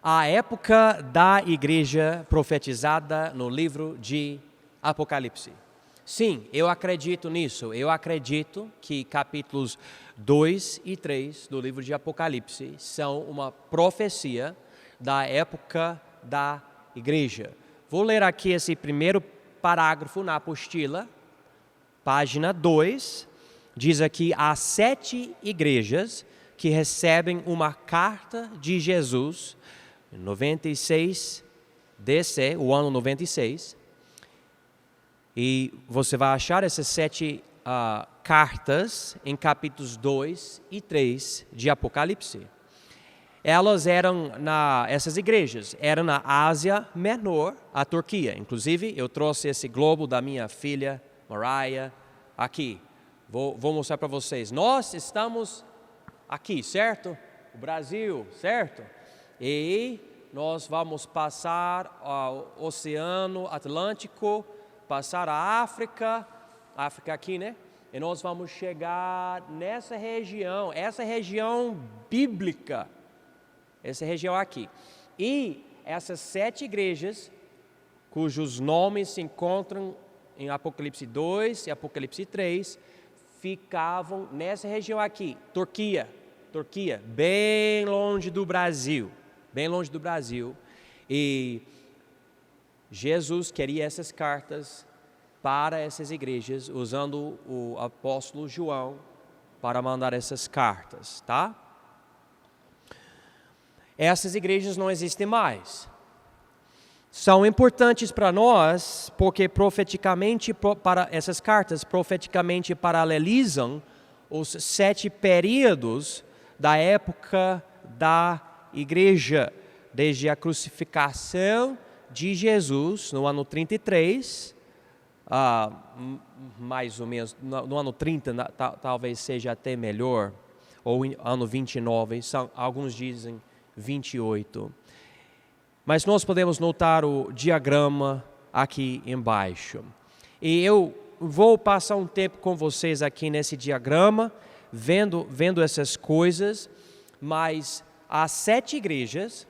A época da igreja profetizada no livro de Apocalipse. Sim, eu acredito nisso. Eu acredito que capítulos 2 e 3 do livro de Apocalipse são uma profecia da época da igreja. Vou ler aqui esse primeiro parágrafo na apostila, página 2. Diz aqui: há 7 igrejas que recebem uma carta de Jesus, 96 DC, o ano 96. E você vai achar essas 7 cartas em capítulos 2 e 3 de Apocalipse. Essas igrejas eram na Ásia Menor, a Turquia. Inclusive, eu trouxe esse globo da minha filha, Mariah, aqui. Vou mostrar para vocês. Nós estamos aqui, certo? O Brasil, certo? E nós vamos passar o Oceano Atlântico, passar a África aqui, né? E nós vamos chegar nessa região, essa região bíblica, essa região aqui. E essas 7 igrejas, cujos nomes se encontram em Apocalipse 2 e Apocalipse 3, ficavam nessa região aqui, Turquia, bem longe do Brasil, E Jesus queria essas cartas para essas igrejas, usando o apóstolo João para mandar essas cartas, tá? Essas igrejas não existem mais. São importantes para nós porque essas cartas profeticamente paralelizam os 7 períodos da época da igreja, desde a crucificação de Jesus no ano 33, mais ou menos, no ano 30 talvez seja até melhor, ou ano 29, alguns dizem 28. Mas nós podemos notar o diagrama aqui embaixo. E eu vou passar um tempo com vocês aqui nesse diagrama, vendo essas coisas, mas há 7 igrejas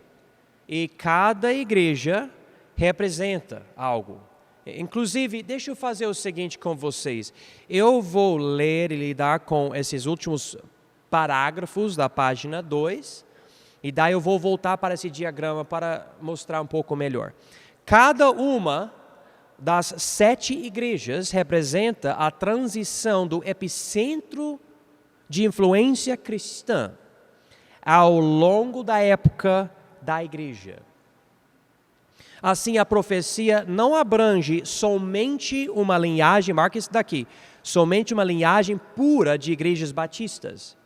e cada igreja representa algo. Inclusive, deixa eu fazer o seguinte com vocês. Eu vou ler e lidar com esses últimos parágrafos da página 2, e daí eu vou voltar para esse diagrama para mostrar um pouco melhor. Cada uma das 7 igrejas representa a transição do epicentro de influência cristã ao longo da época da igreja. Assim, a profecia não abrange somente uma linhagem, marca isso daqui, somente uma linhagem pura de igrejas batistas,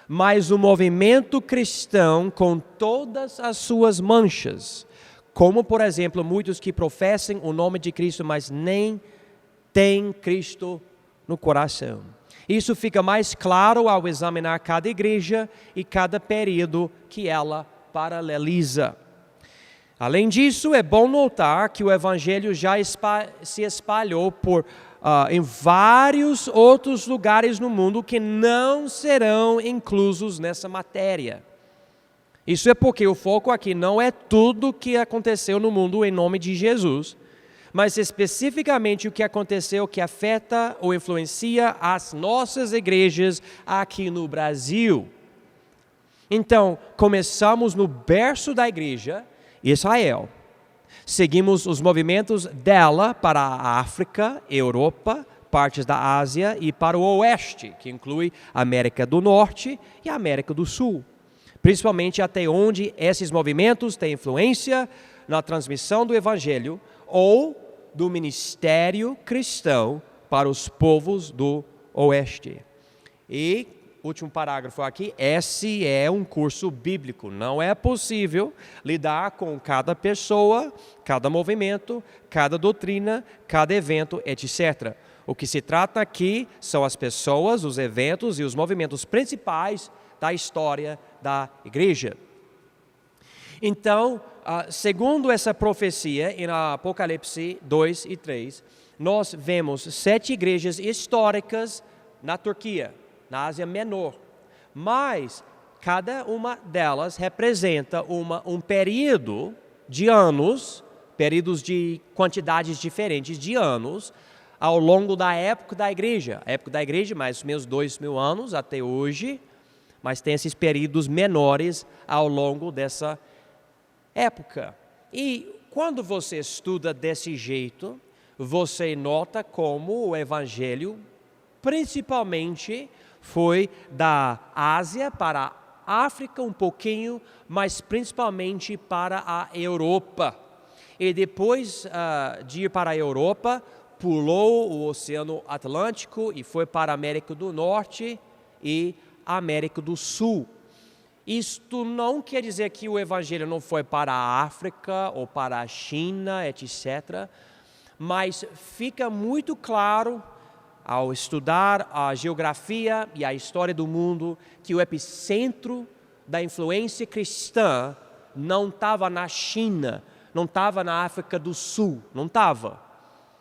mas o movimento cristão com todas as suas manchas, como, por exemplo, muitos que professam o nome de Cristo, mas nem têm Cristo no coração. Isso fica mais claro ao examinar cada igreja e cada período que ela paraleliza. Além disso, é bom notar que o Evangelho já se espalhou em vários outros lugares no mundo que não serão inclusos nessa matéria. Isso é porque o foco aqui não é tudo o que aconteceu no mundo em nome de Jesus, mas especificamente o que aconteceu que afeta ou influencia as nossas igrejas aqui no Brasil. Então, começamos no berço da igreja, Israel. Seguimos os movimentos dela para a África, Europa, partes da Ásia e para o Oeste, que inclui a América do Norte e a América do Sul. Principalmente até onde esses movimentos têm influência na transmissão do Evangelho ou do ministério cristão para os povos do Oeste. E último parágrafo aqui, esse é um curso bíblico. Não é possível lidar com cada pessoa, cada movimento, cada doutrina, cada evento, etc. O que se trata aqui são as pessoas, os eventos e os movimentos principais da história da igreja. Então, segundo essa profecia, em Apocalipse 2 e 3, nós vemos 7 igrejas históricas na Turquia, na Ásia Menor. Mas cada uma delas representa um período de anos, períodos de quantidades diferentes de anos, ao longo da época da igreja. A época da igreja, mais ou menos 2.000 anos até hoje, mas tem esses períodos menores ao longo dessa época. E quando você estuda desse jeito, você nota como o evangelho, principalmente, foi da Ásia para a África um pouquinho, mas principalmente para a Europa. E depois de ir para a Europa, pulou o Oceano Atlântico e foi para a América do Norte e a América do Sul. Isto não quer dizer que o evangelho não foi para a África ou para a China, etc. Mas fica muito claro, ao estudar a geografia e a história do mundo, que o epicentro da influência cristã não estava na China, não estava na África do Sul, não estava.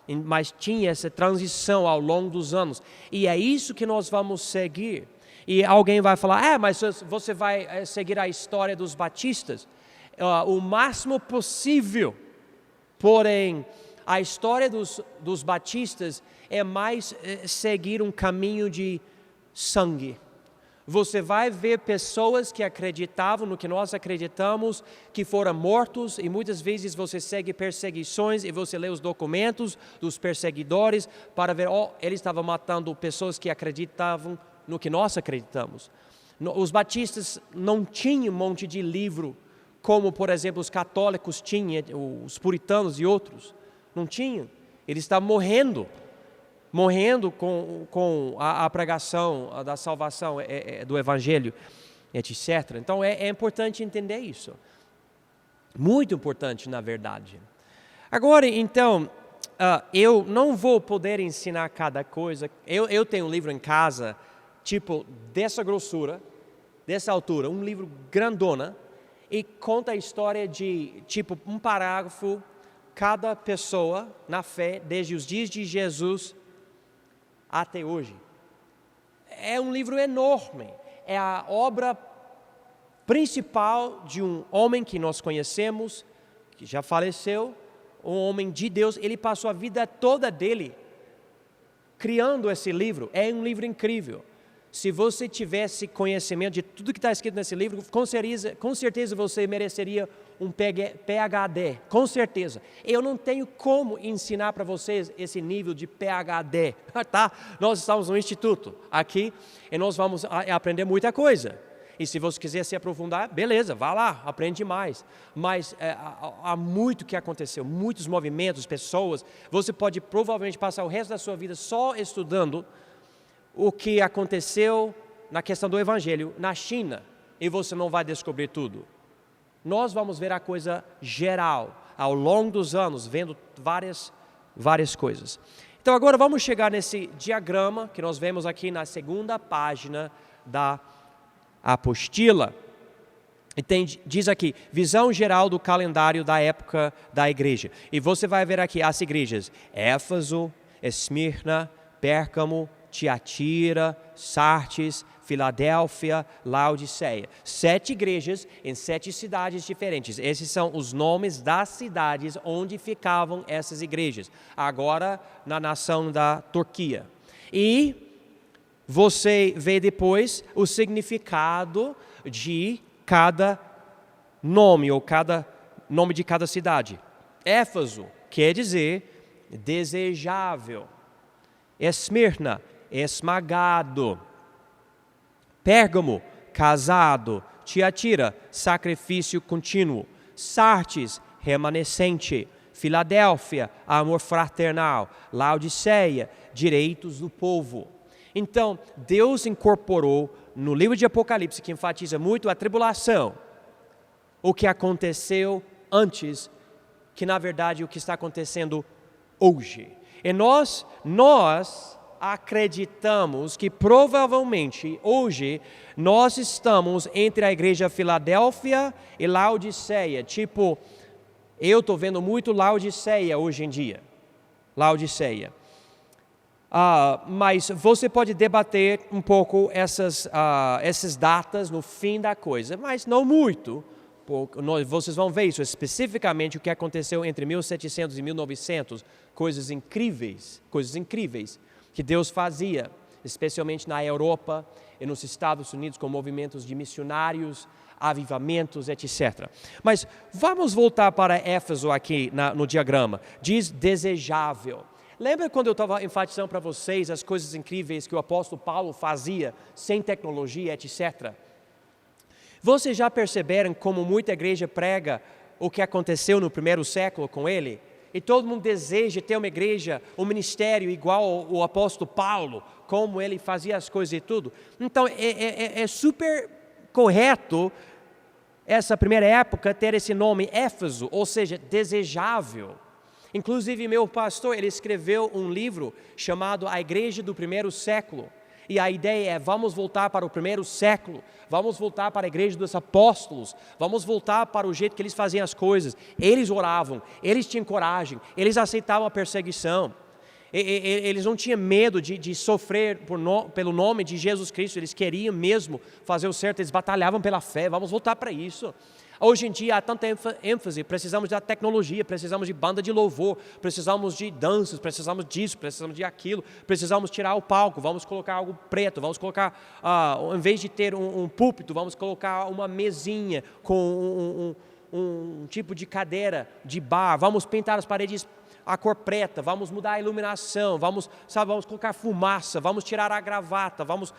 Mas tinha essa transição ao longo dos anos. E é isso que nós vamos seguir. E alguém vai falar, mas você vai seguir a história dos batistas? O máximo possível. Porém, a história dos batistas é mais seguir um caminho de sangue. Você vai ver pessoas que acreditavam no que nós acreditamos, que foram mortos, e muitas vezes você segue perseguições e você lê os documentos dos perseguidores para ver, eles estavam matando pessoas que acreditavam no que nós acreditamos. Os batistas não tinham um monte de livro, como, por exemplo, os católicos tinham, os puritanos e outros. Não tinham. Eles estavam morrendo com a pregação da salvação, do Evangelho, etc. Então, é importante entender isso. Muito importante, na verdade. Agora, então, eu não vou poder ensinar cada coisa. Eu tenho um livro em casa, tipo, dessa grossura, dessa altura, um livro grandona, e conta a história de, tipo, um parágrafo, cada pessoa na fé, desde os dias de Jesus até hoje. É um livro enorme, é a obra principal de um homem que nós conhecemos, que já faleceu, um homem de Deus. Ele passou a vida toda dele criando esse livro. É um livro incrível. Se você tivesse conhecimento de tudo que está escrito nesse livro, com certeza você mereceria um PhD, com certeza. Eu não tenho como ensinar para vocês esse nível de PhD, tá? Nós estamos no instituto aqui e nós vamos aprender muita coisa. E se você quiser se aprofundar, beleza, vá lá, aprende mais. Mas há muito que aconteceu, muitos movimentos, pessoas. Você pode provavelmente passar o resto da sua vida só estudando o que aconteceu na questão do Evangelho na China, e você não vai descobrir tudo. Nós vamos ver a coisa geral, ao longo dos anos, vendo várias coisas. Então agora vamos chegar nesse diagrama que nós vemos aqui na segunda página da apostila. E diz aqui, visão geral do calendário da época da igreja. E você vai ver aqui as igrejas, Éfeso, Esmirna, Pérgamo, Tiatira, Sardes, Filadélfia, Laodiceia. 7 igrejas em 7 cidades diferentes. Esses são os nomes das cidades onde ficavam essas igrejas. Agora na nação da Turquia. E você vê depois o significado de cada nome, ou cada nome de cada cidade. Éfeso quer dizer desejável. Esmirna, esmagado. Pérgamo, casado. Tiatira, sacrifício contínuo. Sardes, remanescente. Filadélfia, amor fraternal. Laodiceia, direitos do povo. Então, Deus incorporou no livro de Apocalipse, que enfatiza muito a tribulação, o que aconteceu antes, que na verdade é o que está acontecendo hoje. E nós acreditamos que provavelmente hoje nós estamos entre a igreja Filadélfia e Laodiceia. Tipo, eu estou vendo muito Laodiceia hoje em dia. Laodiceia. Mas você pode debater um pouco essas datas no fim da coisa, mas não muito. Vocês vão ver isso, especificamente o que aconteceu entre 1700 e 1900, coisas incríveis que Deus fazia, especialmente na Europa e nos Estados Unidos, com movimentos de missionários, avivamentos, etc. Mas vamos voltar para Éfeso aqui no diagrama. Diz desejável. Lembra quando eu estava enfatizando para vocês as coisas incríveis que o apóstolo Paulo fazia sem tecnologia, etc.? Vocês já perceberam como muita igreja prega o que aconteceu no primeiro século com ele? E todo mundo deseja ter uma igreja, um ministério igual ao apóstolo Paulo, como ele fazia as coisas e tudo. Então, é super correto essa primeira época ter esse nome Éfeso, ou seja, desejável. Inclusive, meu pastor, ele escreveu um livro chamado A Igreja do Primeiro Século. E a ideia é, vamos voltar para o primeiro século, vamos voltar para a igreja dos apóstolos, vamos voltar para o jeito que eles faziam as coisas. Eles oravam, eles tinham coragem, eles aceitavam a perseguição. Eles não tinham medo de sofrer pelo nome de Jesus Cristo, eles queriam mesmo fazer o certo, eles batalhavam pela fé, vamos voltar para isso. Hoje em dia há tanta ênfase, precisamos da tecnologia, precisamos de banda de louvor, precisamos de danças, precisamos disso, precisamos de aquilo, precisamos tirar o palco, vamos colocar algo preto, vamos colocar, em vez de ter um púlpito, vamos colocar uma mesinha com um tipo de cadeira de bar, vamos pintar as paredes a cor preta, vamos mudar a iluminação, vamos colocar fumaça, vamos tirar a gravata, vamos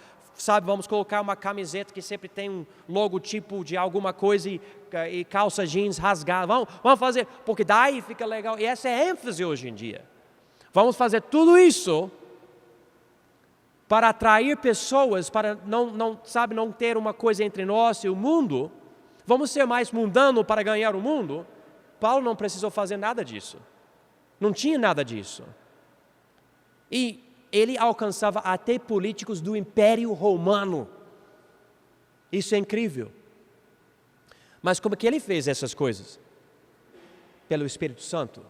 colocar uma camiseta que sempre tem um logotipo de alguma coisa e calça jeans rasgada. Vamos fazer, porque daí fica legal. E essa é a ênfase hoje em dia. Vamos fazer tudo isso para atrair pessoas, para não ter uma coisa entre nós e o mundo. Vamos ser mais mundano para ganhar o mundo. Paulo não precisou fazer nada disso. Não tinha nada disso. E ele alcançava até políticos do Império Romano. Isso é incrível. Mas como que ele fez essas coisas? Pelo Espírito Santo.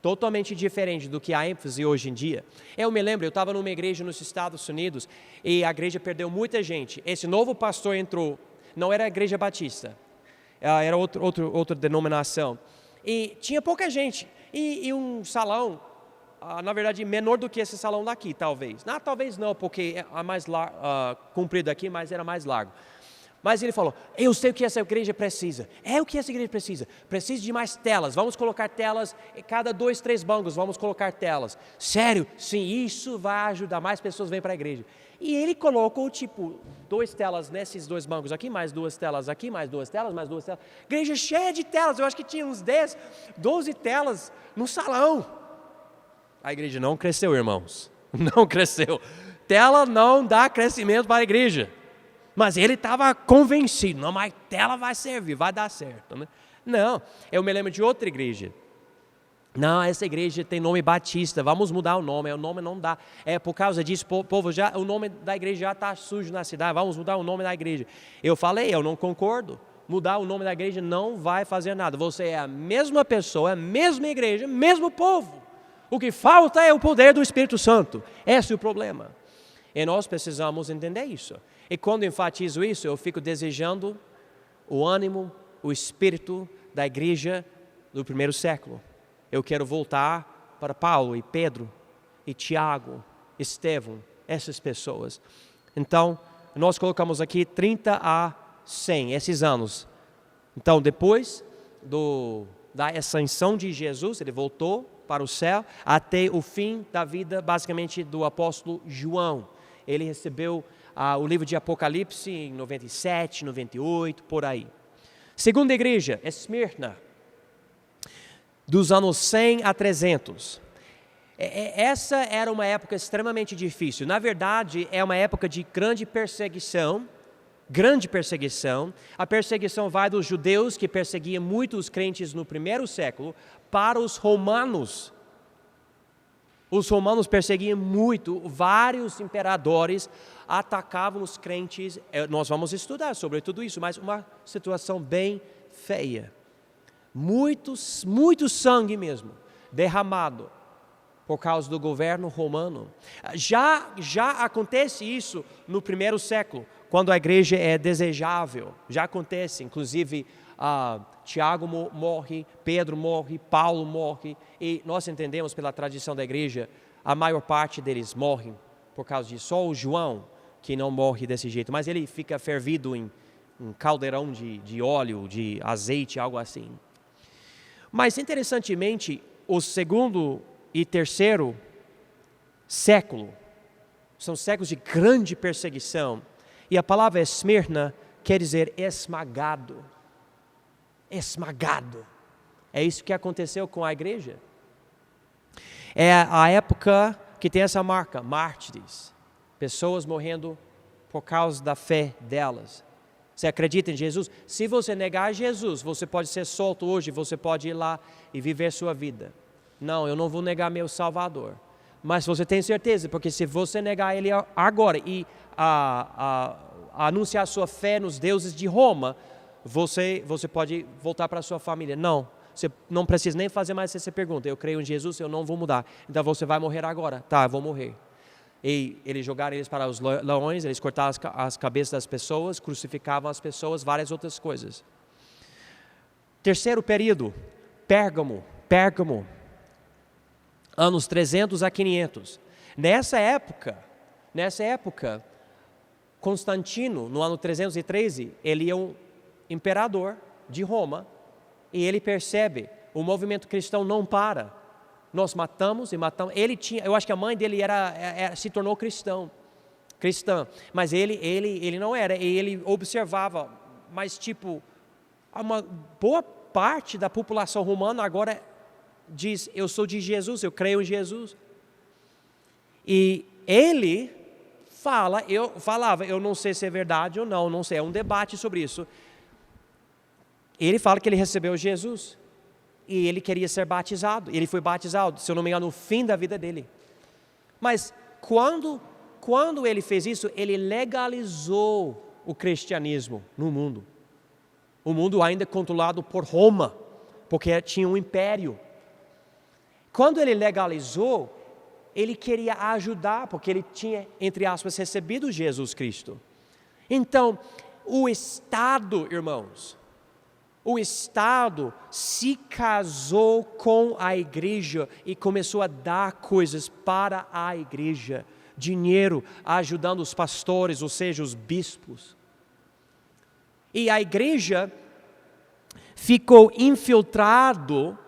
Totalmente diferente do que a ênfase hoje em dia. Eu me lembro, eu estava numa igreja nos Estados Unidos e a igreja perdeu muita gente. Esse novo pastor entrou, não era a igreja batista, era outra denominação. E tinha pouca gente. E um salão, na verdade, menor do que esse salão daqui, talvez. Talvez não, porque é mais comprido aqui, mas era mais largo. Mas ele falou, eu sei o que essa igreja precisa. O que essa igreja precisa? Precisa de mais telas. Vamos colocar telas, cada 2, 3 bancos, vamos colocar telas. Sério? Sim, isso vai ajudar, mais pessoas vêm para a igreja. E ele colocou, 2 telas nesses 2 bancos aqui, mais 2 telas aqui, mais 2 telas, mais 2 telas. Igreja cheia de telas, eu acho que tinha uns 10, 12 telas no salão. A igreja não cresceu, irmãos. Não cresceu. Tela não dá crescimento para a igreja. Mas ele estava convencido, não, mas tela vai servir, vai dar certo, né? Não, eu me lembro de outra igreja. Não, essa igreja tem nome Batista, vamos mudar o nome não dá. Por causa disso, povo, o nome da igreja já está sujo na cidade, vamos mudar o nome da igreja. Eu falei, eu não concordo. Mudar o nome da igreja não vai fazer nada. Você é a mesma pessoa, a mesma igreja, mesmo povo. O que falta é o poder do Espírito Santo. Esse é o problema. E nós precisamos entender isso. E quando enfatizo isso, eu fico desejando o ânimo, o espírito da igreja do primeiro século. Eu quero voltar para Paulo e Pedro e Tiago, Estevão, essas pessoas. Então, nós colocamos aqui 30 a 100, esses anos. Então, depois da ascensão de Jesus, ele voltou para o céu, até o fim da vida, basicamente, do apóstolo João. Ele recebeu o livro de Apocalipse em 97, 98, por aí. Segunda igreja, Esmirna, dos anos 100 a 300. Essa era uma época extremamente difícil. Na verdade, é uma época de grande perseguição. A perseguição vai dos judeus, que perseguiam muitos crentes no primeiro século, para os romanos. Os romanos perseguiam muito, vários imperadores atacavam os crentes. Nós vamos estudar sobre tudo isso, mas uma situação bem feia. Muito sangue mesmo, derramado por causa do governo romano. Já acontece isso no primeiro século, quando a igreja é desejável. Já acontece, inclusive, Tiago morre, Pedro morre, Paulo morre, e nós entendemos pela tradição da igreja, a maior parte deles morrem por causa disso. Só o João que não morre desse jeito, mas ele fica fervido em um caldeirão de óleo, de azeite, algo assim. Mas, interessantemente, o segundo e terceiro século são séculos de grande perseguição, e a palavra Esmirna quer dizer esmagado. Esmagado. É isso que aconteceu com a igreja. É a época que tem essa marca, mártires. Pessoas morrendo por causa da fé delas. Você acredita em Jesus? Se você negar Jesus, você pode ser solto hoje, você pode ir lá e viver sua vida. Não, eu não vou negar meu Salvador. Mas você tem certeza, porque se você negar Ele agora e anunciar sua fé nos deuses de Roma, você pode voltar para a sua família. Não, você não precisa nem fazer mais essa pergunta. Eu creio em Jesus, eu não vou mudar. Então você vai morrer agora. Tá, eu vou morrer. E eles jogaram eles para os leões, eles cortavam as cabeças das pessoas, crucificavam as pessoas, várias outras coisas. Terceiro período, Pérgamo, anos 300 a 500. Nessa época, Constantino, no ano 313, ele é um imperador de Roma, e ele percebe, o movimento cristão não para. Nós matamos. Eu acho que a mãe dele se tornou cristã, mas ele não era, e ele observava, mas uma boa parte da população romana agora diz, eu sou de Jesus, eu creio em Jesus. E ele falava, eu não sei se é verdade ou não sei, é um debate sobre isso. Ele fala que ele recebeu Jesus. E ele queria ser batizado. Ele foi batizado, se eu não me engano, no fim da vida dele. Mas quando ele fez isso, ele legalizou o cristianismo no mundo. O mundo ainda controlado por Roma, porque tinha um império. Quando ele legalizou, ele queria ajudar, porque ele tinha, entre aspas, recebido Jesus Cristo. Então, o Estado, irmãos, se casou com a igreja e começou a dar coisas para a igreja, dinheiro, ajudando os pastores, ou seja, os bispos. E a igreja ficou infiltrado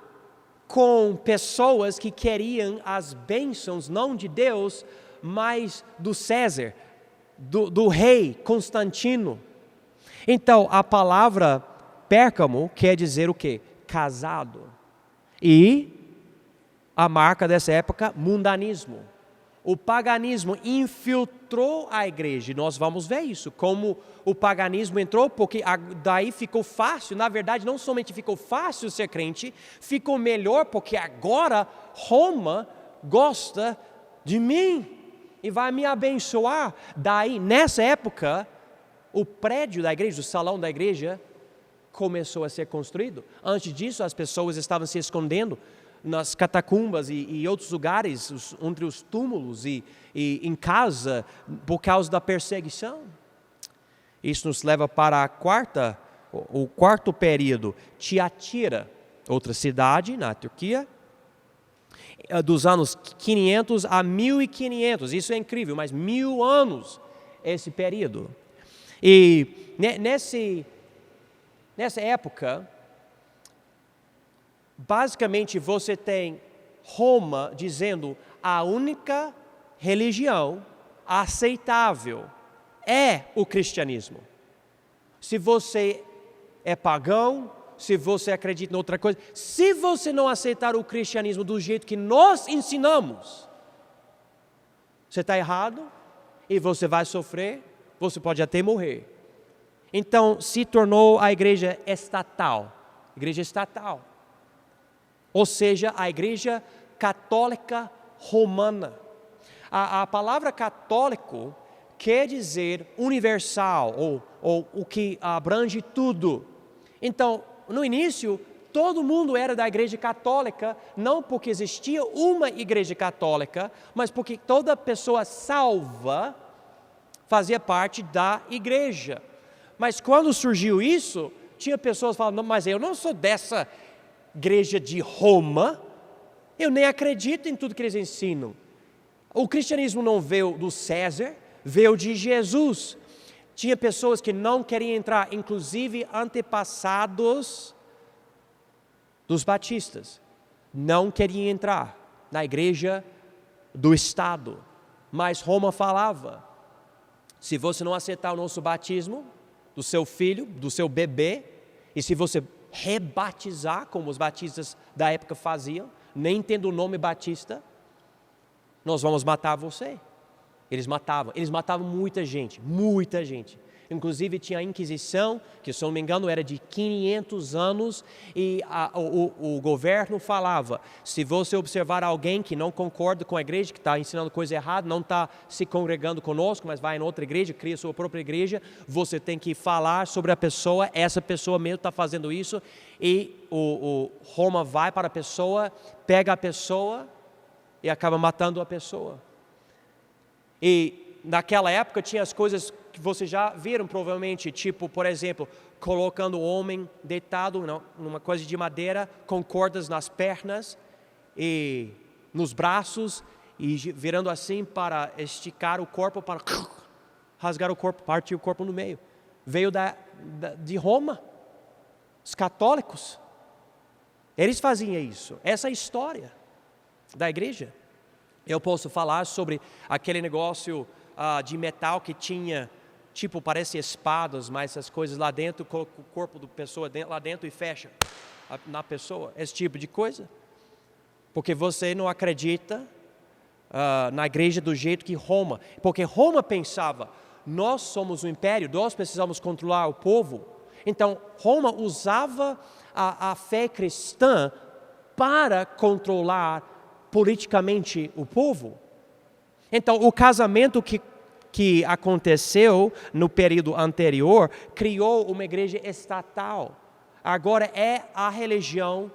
com pessoas que queriam as bênçãos, não de Deus, mas do César, do rei Constantino. Então, a palavra Pérgamo quer dizer o quê? Casado. E a marca dessa época, mundanismo. O paganismo infiltrou a igreja. E nós vamos ver isso, como o paganismo entrou, porque daí ficou fácil. Na verdade, não somente ficou fácil ser crente, ficou melhor, porque agora Roma gosta de mim e vai me abençoar. Daí, nessa época, o prédio da igreja, o salão da igreja, começou a ser construído. Antes disso, as pessoas estavam se escondendo nas catacumbas e outros lugares, entre os túmulos e em casa, por causa da perseguição. Isso nos leva para o quarto período, Tiatira, outra cidade na Turquia, dos anos 500 a 1500. Isso é incrível, mas 1000 anos esse período. E nessa época, basicamente você tem Roma dizendo a única religião aceitável é o cristianismo. Se você é pagão, se você acredita em outra coisa, se você não aceitar o cristianismo do jeito que nós ensinamos, você está errado e você vai sofrer, você pode até morrer. Então, se tornou a igreja estatal. Ou seja, a igreja católica romana. A palavra católico quer dizer universal, ou o que abrange tudo. Então, no início, todo mundo era da igreja católica, não porque existia uma igreja católica, mas porque toda pessoa salva fazia parte da igreja. Mas quando surgiu isso, tinha pessoas falando, mas eu não sou dessa igreja de Roma, eu nem acredito em tudo que eles ensinam. O cristianismo não veio do César, veio de Jesus. Tinha pessoas que não queriam entrar, inclusive antepassados dos batistas. Não queriam entrar na igreja do Estado. Mas Roma falava, se você não aceitar o nosso batismo, do seu filho, do seu bebê, e se você rebatizar, como os batistas da época faziam, nem tendo o nome batista, nós vamos matar você. Eles matavam muita gente. Inclusive tinha a Inquisição, que se eu não me engano era de 500 anos, e o governo falava, se você observar alguém que não concorda com a igreja, que está ensinando coisa errada, não está se congregando conosco, mas vai em outra igreja, cria sua própria igreja, você tem que falar sobre a pessoa, essa pessoa mesmo está fazendo isso, e o Roma vai para a pessoa, pega a pessoa e acaba matando a pessoa. E naquela época tinha as coisas que vocês já viram provavelmente, tipo, por exemplo, colocando o homem deitado numa coisa de madeira, com cordas nas pernas e nos braços, e virando assim para esticar o corpo, para rasgar o corpo, partir o corpo no meio. Veio de Roma, os católicos. Eles faziam isso, essa é a história da igreja. Eu posso falar sobre aquele negócio de metal que tinha, tipo, parece espadas, mas as coisas lá dentro, coloca o corpo da pessoa lá dentro e fecha na pessoa, esse tipo de coisa. Porque você não acredita na igreja do jeito que Roma, porque Roma pensava, nós somos um império, nós precisamos controlar o povo. Então, Roma usava a fé cristã para controlar politicamente o povo. Então, o casamento que aconteceu no período anterior criou uma igreja estatal. Agora é a religião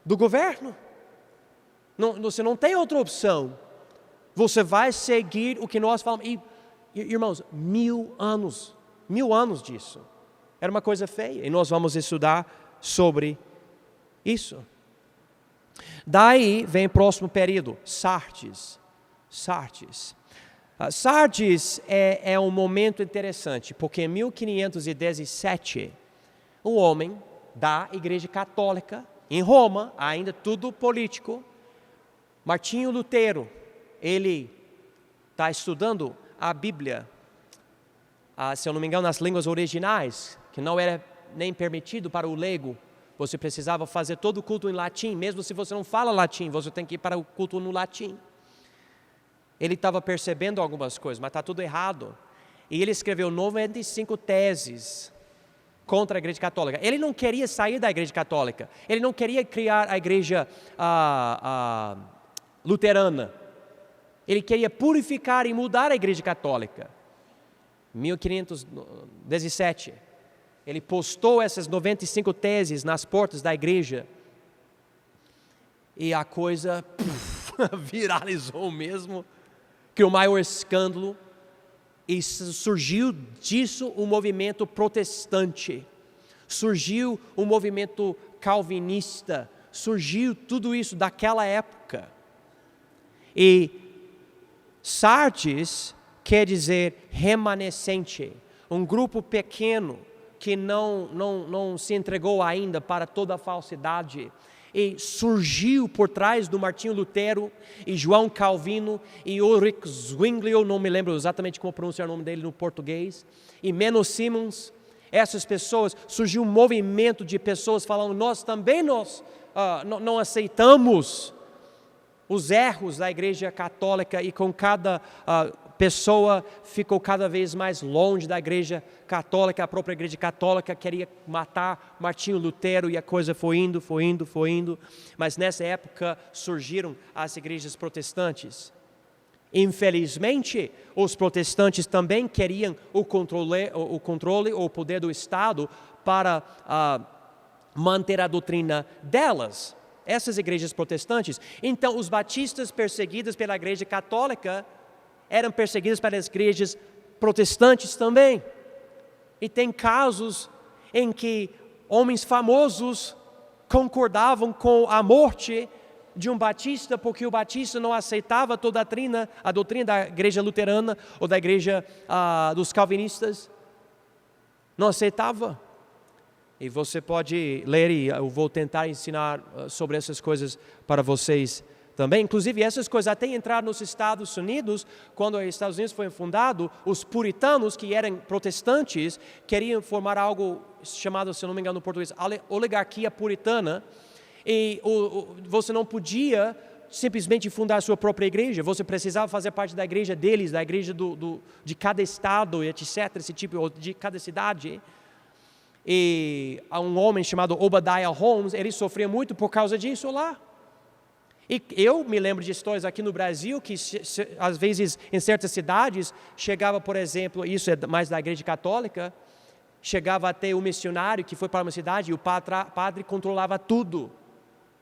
do governo. Você não tem outra opção. Você vai seguir o que nós falamos. E, irmãos, 1000 anos disso. Era uma coisa feia. E nós vamos estudar sobre isso. Daí vem o próximo período, Sardes. Sardes é um momento interessante, porque em 1517, um homem da Igreja Católica, em Roma, ainda tudo político, Martinho Lutero, ele está estudando a Bíblia, se eu não me engano, nas línguas originais, que não era nem permitido para o leigo. Você precisava fazer todo o culto em latim, mesmo se você não fala latim, você tem que ir para o culto no latim. Ele estava percebendo algumas coisas, mas está tudo errado. E ele escreveu 95 teses contra a Igreja Católica. Ele não queria sair da Igreja Católica. Ele não queria criar a Igreja luterana. Ele queria purificar e mudar a Igreja Católica. 1517. Ele postou essas 95 teses nas portas da igreja. E a coisa viralizou mesmo. Que o maior escândalo. E surgiu disso um movimento protestante. Surgiu um movimento calvinista. Surgiu tudo isso daquela época. E Sardes quer dizer remanescente. Um grupo pequeno que não se entregou ainda para toda a falsidade, e surgiu por trás do Martinho Lutero, e João Calvino, e Ulrich Zwingli, não me lembro exatamente como pronunciar o nome dele no português, e Menno Simons. Essas pessoas, surgiu um movimento de pessoas falando, nós também não aceitamos os erros da Igreja Católica, e com cada pessoa ficou cada vez mais longe da Igreja Católica. A própria Igreja Católica queria matar Martinho Lutero, e a coisa foi indo. Mas nessa época surgiram as igrejas protestantes. Infelizmente, os protestantes também queriam o controle ou o poder do Estado para manter a doutrina delas, essas igrejas protestantes. Então, os batistas perseguidos pela igreja católica eram perseguidos pelas igrejas protestantes também. E tem casos em que homens famosos concordavam com a morte de um batista, porque o batista não aceitava toda a doutrina da igreja luterana ou da igreja dos calvinistas. Não aceitava. E você pode ler, e eu vou tentar ensinar sobre essas coisas para vocês também. Inclusive, essas coisas até entraram nos Estados Unidos. Quando os Estados Unidos foi fundado, os puritanos, que eram protestantes, queriam formar algo chamado, se não me engano no português, oligarquia puritana. E você não podia simplesmente fundar a sua própria igreja. Você precisava fazer parte da igreja deles, da igreja de cada estado, etc., esse tipo, de cada cidade. E um homem chamado Obadiah Holmes, ele sofria muito por causa disso lá. E eu me lembro de histórias aqui no Brasil que às vezes em certas cidades chegava, por exemplo, isso é mais da igreja católica, chegava até um missionário que foi para uma cidade e o padre controlava tudo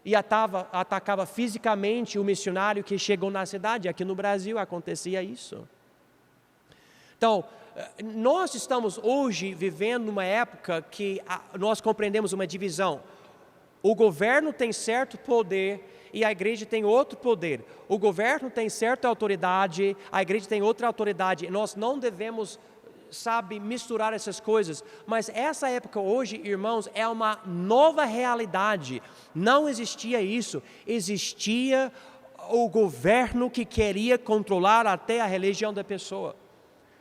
e atacava fisicamente o missionário que chegou na cidade. Aqui no Brasil acontecia isso. Então, nós estamos hoje vivendo numa época que nós compreendemos uma divisão. O governo tem certo poder e a igreja tem outro poder. O governo tem certa autoridade, a igreja tem outra autoridade. Nós não devemos, misturar essas coisas. Mas essa época hoje, irmãos, é uma nova realidade. Não existia isso. Existia o governo que queria controlar até a religião da pessoa.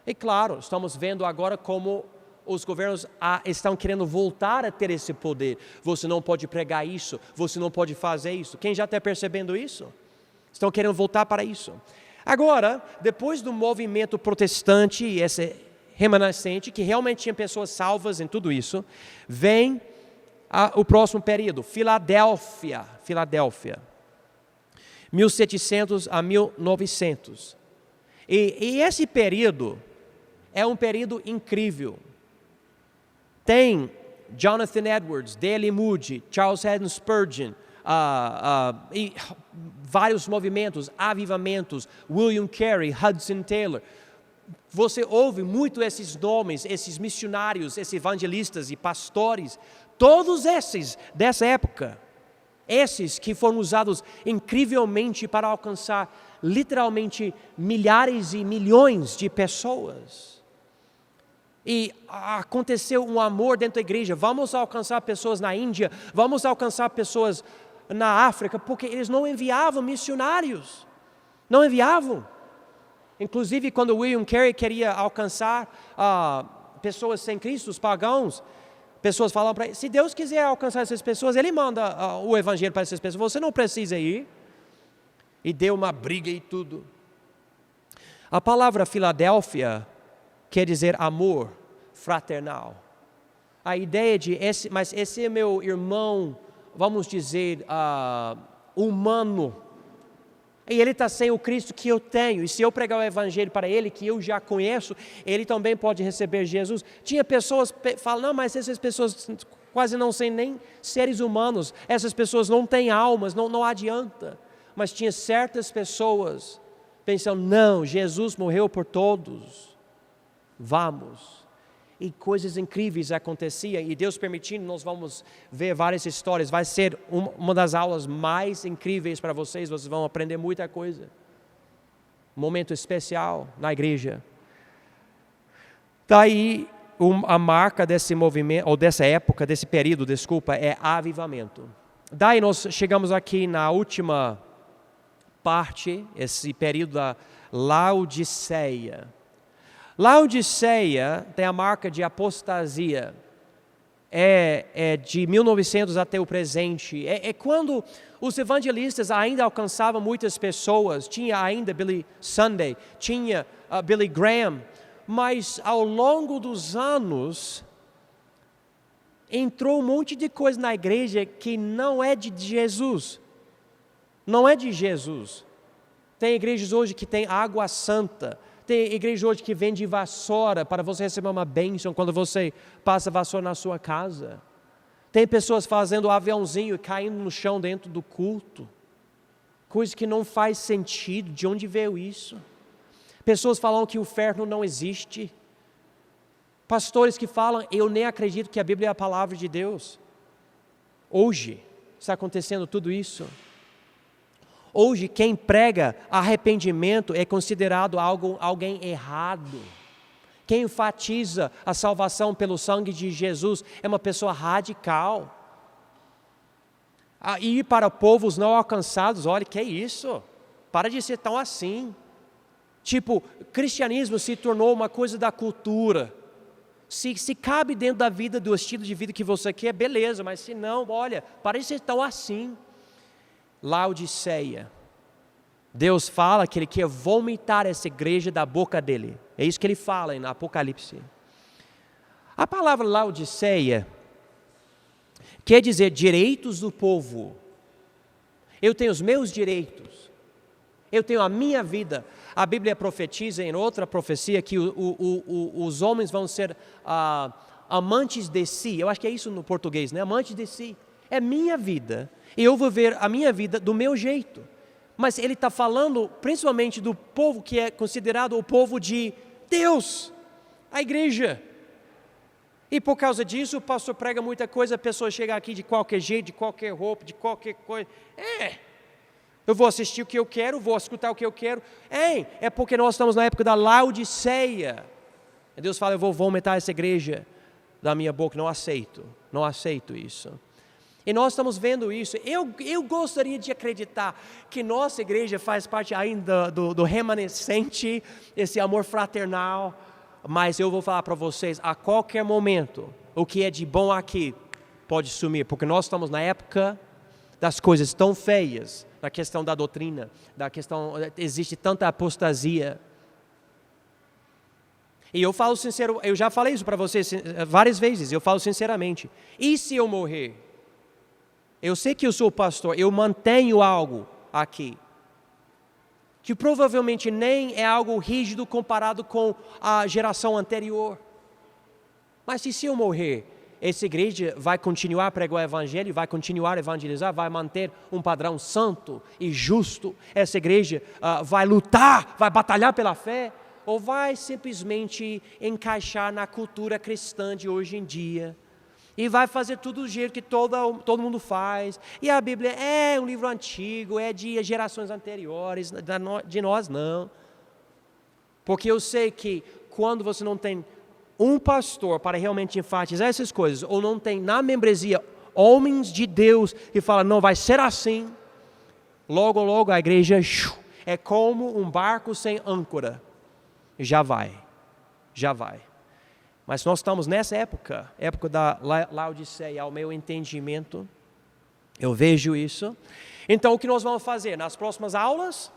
E claro, estamos vendo agora como os governos estão querendo voltar a ter esse poder. Você não pode pregar isso, você não pode fazer isso. Quem já está percebendo isso? Estão querendo voltar para isso. Agora, depois do movimento protestante, esse remanescente, que realmente tinha pessoas salvas em tudo isso, vem o próximo período, Filadélfia, 1700 a 1900. E esse período é um período incrível. Tem Jonathan Edwards, D.L. Moody, Charles Haddon Spurgeon, e vários movimentos, avivamentos, William Carey, Hudson Taylor. Você ouve muito esses nomes, esses missionários, esses evangelistas e pastores, todos esses dessa época, esses que foram usados incrivelmente para alcançar literalmente milhares e milhões de pessoas. E aconteceu um amor dentro da igreja. Vamos alcançar pessoas na Índia, vamos alcançar pessoas na África, porque eles não enviavam missionários. Não enviavam. Inclusive, quando William Carey queria alcançar pessoas sem Cristo, os pagãos, pessoas falam para ele, se Deus quiser alcançar essas pessoas, Ele manda o evangelho para essas pessoas, você não precisa ir. E deu uma briga e tudo. A palavra Filadélfia quer dizer amor fraternal. A ideia de, mas esse é meu irmão, vamos dizer, humano. E ele está sem o Cristo que eu tenho. E se eu pregar o evangelho para ele, que eu já conheço, ele também pode receber Jesus. Tinha pessoas que falam, não, mas essas pessoas quase não são nem seres humanos. Essas pessoas não têm almas, não adianta. Mas tinha certas pessoas pensando, não, Jesus morreu por todos. Vamos. E coisas incríveis aconteciam, e Deus permitindo, nós vamos ver várias histórias. Vai ser uma das aulas mais incríveis para vocês vão aprender muita coisa. Um momento especial na igreja. Daí, a marca desse movimento, ou dessa época, desse período, é avivamento. Daí nós chegamos aqui na última parte, esse período da Laodiceia. Laodiceia tem a marca de apostasia, é de 1900 até o presente, é quando os evangelistas ainda alcançavam muitas pessoas, tinha ainda Billy Sunday, tinha Billy Graham, mas ao longo dos anos, entrou um monte de coisa na igreja que não é de Jesus, não é de Jesus. Tem igrejas hoje que tem água santa, tem igreja hoje que vende vassoura para você receber uma bênção quando você passa vassoura na sua casa. Tem pessoas fazendo aviãozinho e caindo no chão dentro do culto. Coisa que não faz sentido. De onde veio isso? Pessoas falam que o inferno não existe. Pastores que falam, eu nem acredito que a Bíblia é a palavra de Deus. Hoje está acontecendo tudo isso. Hoje quem prega arrependimento é considerado alguém errado. Quem enfatiza a salvação pelo sangue de Jesus é uma pessoa radical. Ir para povos não alcançados, olha, que é isso? Para de ser tão assim. Tipo, cristianismo se tornou uma coisa da cultura. Se cabe dentro da vida, do estilo de vida que você quer, beleza, mas se não, olha, para de ser tão assim. Laodiceia. Deus fala que Ele quer vomitar essa igreja da boca dEle. É isso que Ele fala em Apocalipse. A palavra Laodiceia quer dizer direitos do povo. Eu tenho os meus direitos. Eu tenho a minha vida. A Bíblia profetiza em outra profecia que os homens vão ser amantes de si. Eu acho que é isso no português, né? Amantes de si. É minha vida. E eu vou ver a minha vida do meu jeito. Mas ele está falando principalmente do povo que é considerado o povo de Deus, a igreja. E por causa disso o pastor prega muita coisa, a pessoa chega aqui de qualquer jeito, de qualquer roupa, de qualquer coisa. Eu vou assistir o que eu quero, vou escutar o que eu quero. É porque nós estamos na época da Laodiceia. E Deus fala, eu vou vomitar essa igreja da minha boca, não aceito isso. E nós estamos vendo isso. Eu gostaria de acreditar que nossa igreja faz parte ainda do remanescente, esse amor fraternal. Mas eu vou falar para vocês, a qualquer momento, o que é de bom aqui pode sumir. Porque nós estamos na época das coisas tão feias, da questão da doutrina, existe tanta apostasia. E eu falo sincero, eu já falei isso para vocês várias vezes, eu falo sinceramente. E se eu morrer? Eu sei que eu sou pastor, eu mantenho algo aqui, que provavelmente nem é algo rígido comparado com a geração anterior. Mas se eu morrer, essa igreja vai continuar a pregar o evangelho, vai continuar a evangelizar, vai manter um padrão santo e justo. Essa igreja vai lutar, vai batalhar pela fé, ou vai simplesmente encaixar na cultura cristã de hoje em dia. E vai fazer tudo do jeito que todo mundo faz. E a Bíblia é um livro antigo, é de gerações anteriores, de nós não. Porque eu sei que quando você não tem um pastor para realmente enfatizar essas coisas, ou não tem na membresia homens de Deus que falam, não, vai ser assim. Logo a igreja é como um barco sem âncora. Já vai. Mas nós estamos nessa época da Laodiceia, ao meu entendimento, eu vejo isso. Então o que nós vamos fazer? Nas próximas aulas,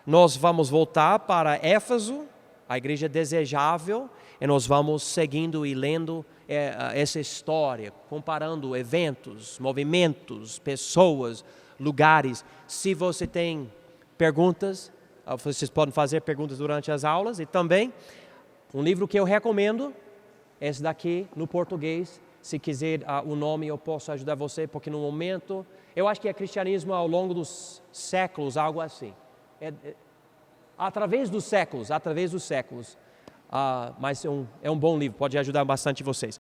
nós vamos voltar para Éfeso, a igreja desejável, e nós vamos seguindo e lendo essa história, comparando eventos, movimentos, pessoas, lugares. Se você tem perguntas, vocês podem fazer perguntas durante as aulas. E também, um livro que eu recomendo, esse daqui, no português. Se quiser o nome, eu posso ajudar você, porque no momento, eu acho que é cristianismo ao longo dos séculos, algo assim. Através dos séculos. Mas é um bom livro, pode ajudar bastante vocês.